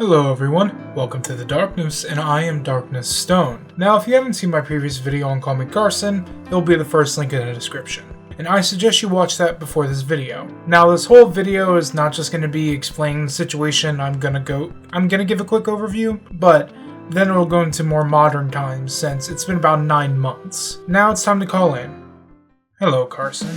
Hello everyone, welcome to the Darkness, and I am DarknessStone. Now if you haven't seen my previous video on CallMeCarson, it'll be the first link in the description. And I suggest you watch that before this video. Now this whole video is not just going to be explaining the situation, I'm gonna give a quick overview, but then it'll go into more modern times since it's been about 9 months. Now it's time to call in. Hello Carson.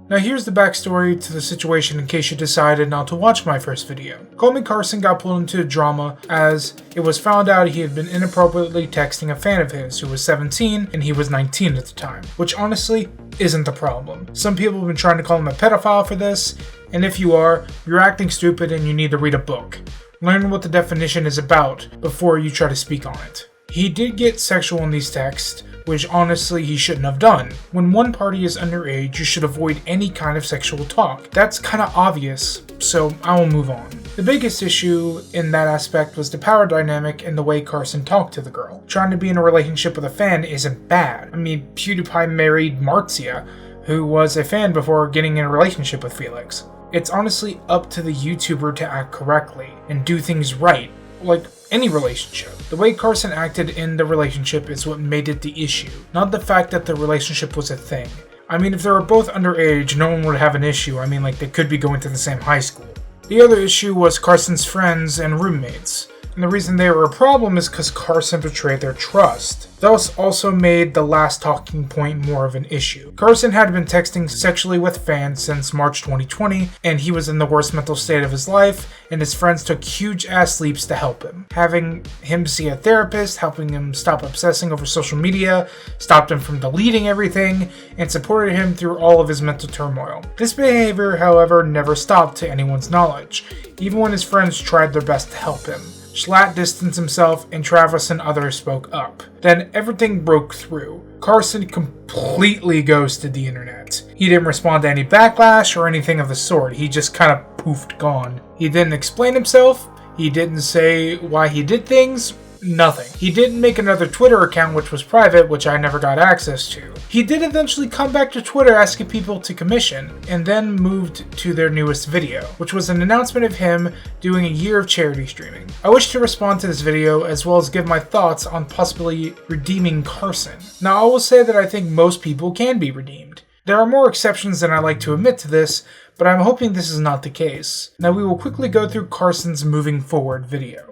Now here's the backstory to the situation in case you decided not to watch my first video. CallMeCarson got pulled into a drama as it was found out he had been inappropriately texting a fan of his who was 17 and he was 19 at the time, which honestly isn't the problem. Some people have been trying to call him a pedophile for this, and if you are, you're acting stupid and you need to read a book. Learn what the definition is about before you try to speak on it. He did get sexual in these texts, which honestly he shouldn't have done. When one party is underage, you should avoid any kind of sexual talk. That's kinda obvious, so I will move on. The biggest issue in that aspect was the power dynamic and the way Carson talked to the girl. Trying to be in a relationship with a fan isn't bad. I mean, PewDiePie married Marzia, who was a fan before getting in a relationship with Felix. It's honestly up to the YouTuber to act correctly and do things right, like any relationship. The way Carson acted in the relationship is what made it the issue, not the fact that the relationship was a thing. I mean, if they were both underage, no one would have an issue. I mean, like, they could be going to the same high school. The other issue was Carson's friends and roommates. And the reason they were a problem is because Carson betrayed their trust. Thus also made the last talking point more of an issue. Carson had been texting sexually with fans since March 2020, and he was in the worst mental state of his life, and his friends took huge ass leaps to help him. Having him see a therapist, helping him stop obsessing over social media, stopped him from deleting everything, and supported him through all of his mental turmoil. This behavior, however, never stopped to anyone's knowledge, even when his friends tried their best to help him. Schlatt distanced himself, and Travis and others spoke up. Then everything broke through. Carson completely ghosted the internet. He didn't respond to any backlash or anything of the sort. He just kind of poofed gone. He didn't explain himself. He didn't say why he did things. Nothing. He didn't make another Twitter account which was private, which I never got access to. He did eventually come back to Twitter asking people to commission, and then moved to their newest video, which was an announcement of him doing a year of charity streaming. I wish to respond to this video as well as give my thoughts on possibly redeeming Carson. Now I will say that I think most people can be redeemed. There are more exceptions than I like to admit to this, but I'm hoping this is not the case. Now we will quickly go through Carson's moving forward video.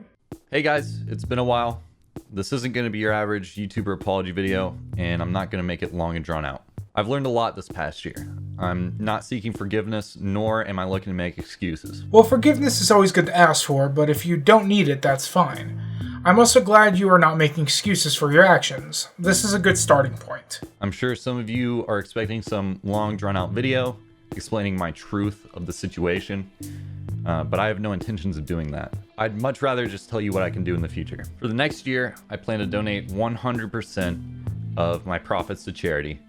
Hey guys, it's been a while. This isn't going to be your average YouTuber apology video, and I'm not going to make it long and drawn out. I've learned a lot this past year. I'm not seeking forgiveness, nor am I looking to make excuses. Well, forgiveness is always good to ask for, but if you don't need it, that's fine. I'm also glad you are not making excuses for your actions. This is a good starting point. I'm sure some of you are expecting some long drawn out video explaining my truth of the situation. But I have no intentions of doing that. I'd much rather just tell you what I can do in the future. For the next year, I plan to donate 100% of my profits to charity,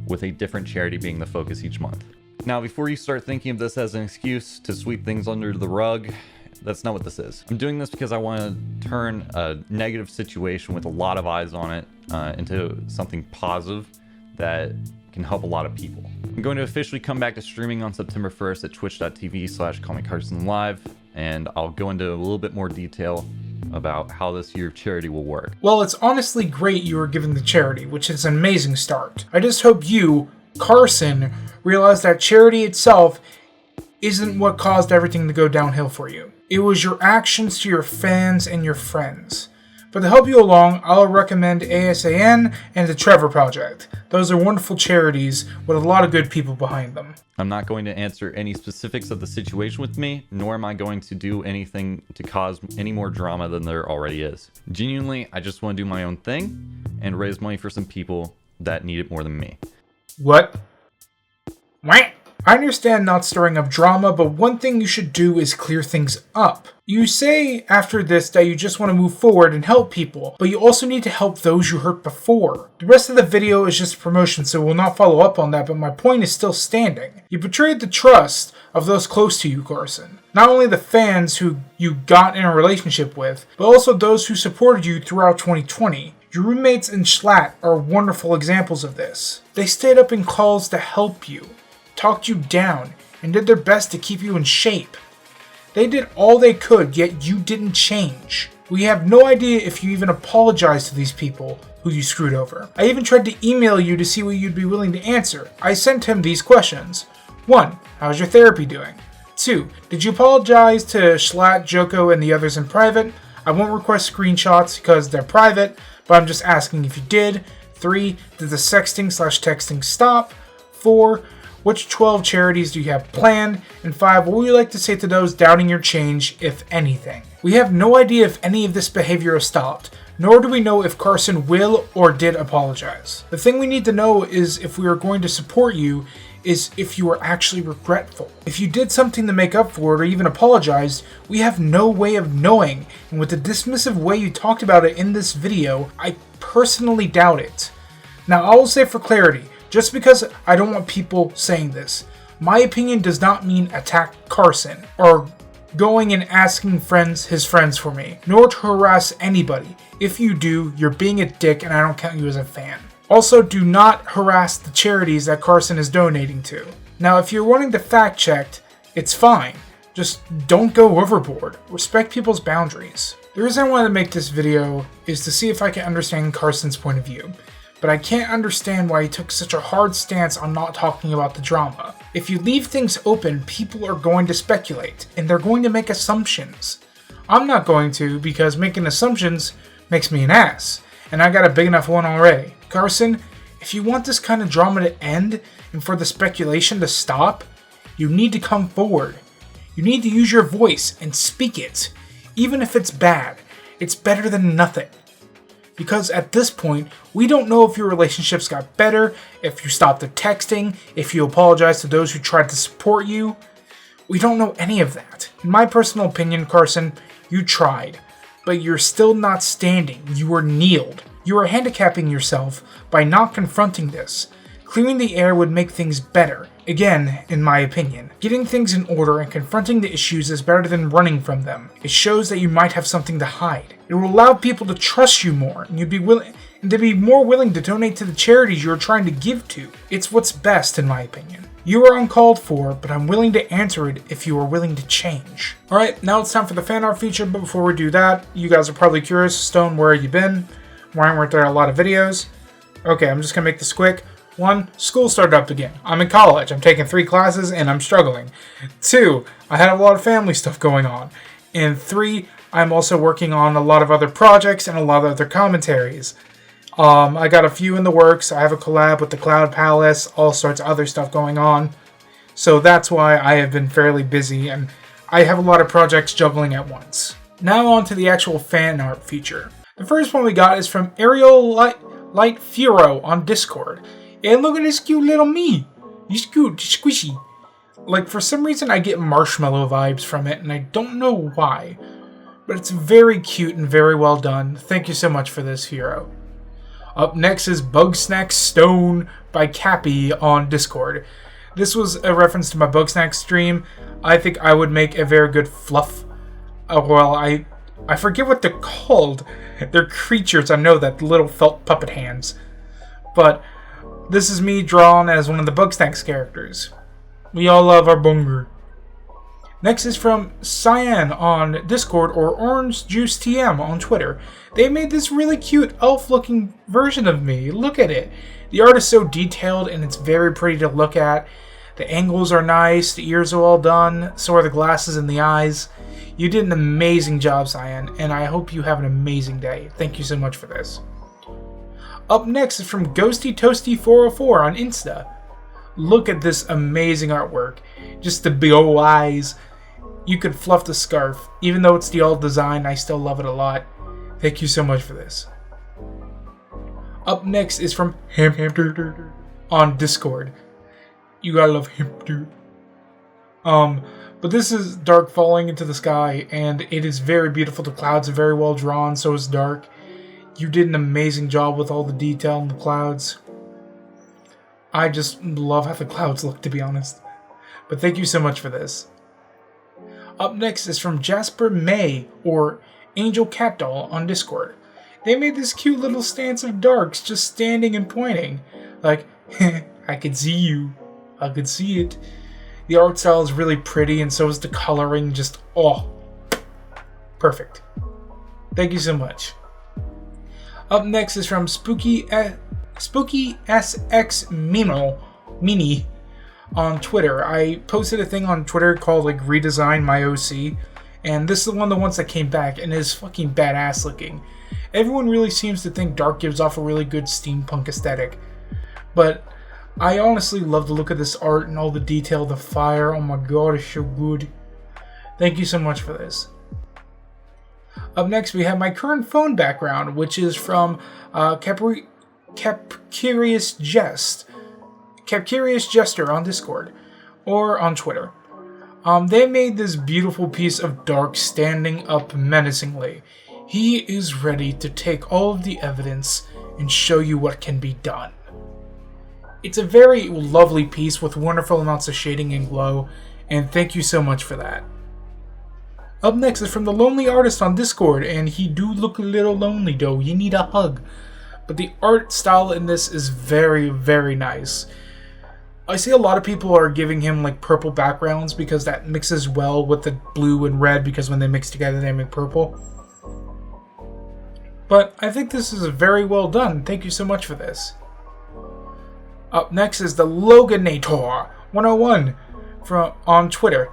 with a different charity being the focus each month. Now, before you start thinking of this as an excuse to sweep things under the rug, that's not what this is. I'm doing this because I want to turn a negative situation with a lot of eyes on it into something positive that can help a lot of people. I'm going to officially come back to streaming on September 1st at twitch.tv/CallMeCarson live, and I'll go into a little bit more detail about how this year of charity will work. Well, it's honestly great you are giving the charity, which is an amazing start. I just hope you, Carson, realize that charity itself isn't what caused everything to go downhill for you. It was your actions to your fans and your friends. But to help you along, I'll recommend ASAN and the Trevor Project. Those are wonderful charities with a lot of good people behind them. I'm not going to answer any specifics of the situation with me, nor am I going to do anything to cause any more drama than there already is. Genuinely, I just want to do my own thing and raise money for some people that need it more than me. What? What? I understand not stirring up drama, but one thing you should do is clear things up. You say after this that you just want to move forward and help people, but you also need to help those you hurt before. The rest of the video is just promotion, so we'll not follow up on that, but my point is still standing. You betrayed the trust of those close to you, Carson. Not only the fans who you got in a relationship with, but also those who supported you throughout 2020. Your roommates and Schlatt are wonderful examples of this. They stayed up in calls to help you, talked you down, and did their best to keep you in shape. They did all they could, yet you didn't change. We have no idea if you even apologized to these people who you screwed over. I even tried to email you to see what you'd be willing to answer. I sent him these questions. 1. How's your therapy doing? 2. Did you apologize to Schlatt, Joko, and the others in private? I won't request screenshots because they're private, but I'm just asking if you did. 3. Did the sexting/texting stop? 4. Which 12 charities do you have planned? And 5. What would you like to say to those doubting your change, if anything? We have no idea if any of this behavior has stopped, nor do we know if Carson will or did apologize. The thing we need to know is if we are going to support you is if you are actually regretful. If you did something to make up for it or even apologized, we have no way of knowing, and with the dismissive way you talked about it in this video, I personally doubt it. Now I will say for clarity, just because I don't want people saying this, my opinion does not mean attack Carson or going and asking his friends for me, nor to harass anybody. If you do, you're being a dick and I don't count you as a fan. Also, do not harass the charities that Carson is donating to. Now, if you're wanting to fact checked, it's fine. Just don't go overboard. Respect people's boundaries. The reason I wanted to make this video is to see if I can understand Carson's point of view. But I can't understand why he took such a hard stance on not talking about the drama. If you leave things open, people are going to speculate, and they're going to make assumptions. I'm not going to, because making assumptions makes me an ass, and I got a big enough one already. Carson, if you want this kind of drama to end, and for the speculation to stop, you need to come forward. You need to use your voice and speak it. Even if it's bad, it's better than nothing. Because at this point, we don't know if your relationships got better, if you stopped the texting, if you apologized to those who tried to support you. We don't know any of that. In my personal opinion, Carson, you tried, but you're still not standing. You were kneeled. You are handicapping yourself by not confronting this. Clearing the air would make things better. Again, in my opinion. Getting things in order and confronting the issues is better than running from them. It shows that you might have something to hide. It will allow people to trust you more, and they'd be more willing to donate to the charities you're trying to give to. It's what's best, in my opinion. You are uncalled for, but I'm willing to answer it if you are willing to change. Alright, now it's time for the fan art feature, but before we do that, you guys are probably curious, Stone, where have you been? Why weren't there a lot of videos? Okay, I'm just gonna make this quick. 1. School started up again. I'm in college. I'm taking 3 classes and I'm struggling. 2. I had a lot of family stuff going on. And 3. I'm also working on a lot of other projects and a lot of other commentaries. I got a few in the works. I have a collab with the Cloud Palace, all sorts of other stuff going on. So that's why I have been fairly busy and I have a lot of projects juggling at once. Now on to the actual fan art feature. The first one we got is from Ariel Light Furo on Discord. And look at this cute little me. He's cute, he's squishy. Like, for some reason I get marshmallow vibes from it, and I don't know why. But it's very cute and very well done. Thank you so much for this, Hero. Up next is DarknessStone by Cappy on Discord. This was a reference to my Bugsnax stream. I think I would make a very good fluff. Well, I forget what they're called. They're creatures, I know that, little felt puppet hands. But this is me drawn as one of the Bugsnax characters. We all love our Bunger. Next is from Cyan on Discord or Orange Juice TM on Twitter. They made this really cute elf-looking version of me. Look at it. The art is so detailed and it's very pretty to look at. The angles are nice, the ears are well done, so are the glasses and the eyes. You did an amazing job, Cyan, and I hope you have an amazing day. Thank you so much for this. Up next is from Ghosty Toasty 404 on Insta. Look at this amazing artwork. Just the big old eyes. You could fluff the scarf. Even though it's the old design, I still love it a lot. Thank you so much for this. Up next is from Ham on Discord. You gotta love him, dude. But this is dark falling into the sky, and it is very beautiful. The clouds are very well drawn, so is dark. You did an amazing job with all the detail in the clouds. I just love how the clouds look, to be honest. But thank you so much for this. Up next is from Jasper May, or Angel Cat Doll, on Discord. They made this cute little stance of Darks just standing and pointing. Like, I could see you. I could see it. The art style is really pretty, and so is the coloring. Just, oh, perfect. Thank you so much. Up next is from Spooky SX Mini on Twitter. I posted a thing on Twitter called like Redesign My OC, and this is one of the ones that came back and is fucking badass looking. Everyone really seems to think Dark gives off a really good steampunk aesthetic, but I honestly love the look of this art and all the detail, the fire. Oh my god, it's so good. Thank you so much for this. Up next, we have my current phone background, which is from Capcurious Jester on Discord or on Twitter. They made this beautiful piece of Dark standing up menacingly. He is ready to take all of the evidence and show you what can be done. It's a very lovely piece with wonderful amounts of shading and glow, and thank you so much for that. Up next is from the Lonely Artist on Discord, and he do look a little lonely though, you need a hug. But the art style in this is very, very nice. I see a lot of people are giving him like purple backgrounds because that mixes well with the blue and red, because when they mix together they make purple. But I think this is very well done, thank you so much for this. Up next is the Loganator 101 on Twitter.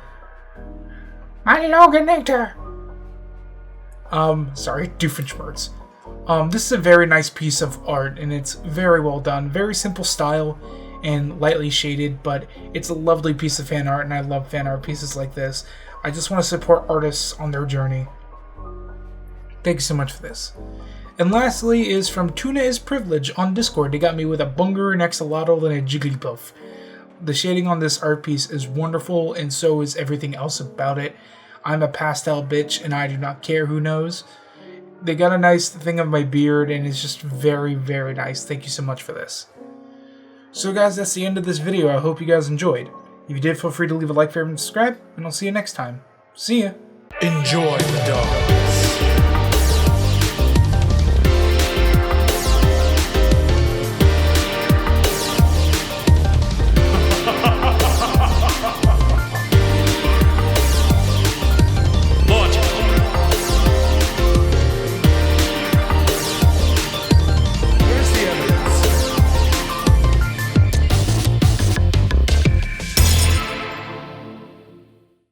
My Loganator! Sorry, Doofenshmirtz. This is a very nice piece of art, and it's very well done. Very simple style and lightly shaded, but it's a lovely piece of fan art, and I love fan art pieces like this. I just want to support artists on their journey. Thank you so much for this. And lastly is from Tuna is Privilege on Discord. They got me with a Bunger, an Axolotl, and a Jigglypuff. The shading on this art piece is wonderful, and so is everything else about it. I'm a pastel bitch, and I do not care who knows. They got a nice thing of my beard, and it's just very, very nice. Thank you so much for this. So guys, that's the end of this video. I hope you guys enjoyed. If you did, feel free to leave a like, favorite, and subscribe, and I'll see you next time. See ya! Enjoy the dog.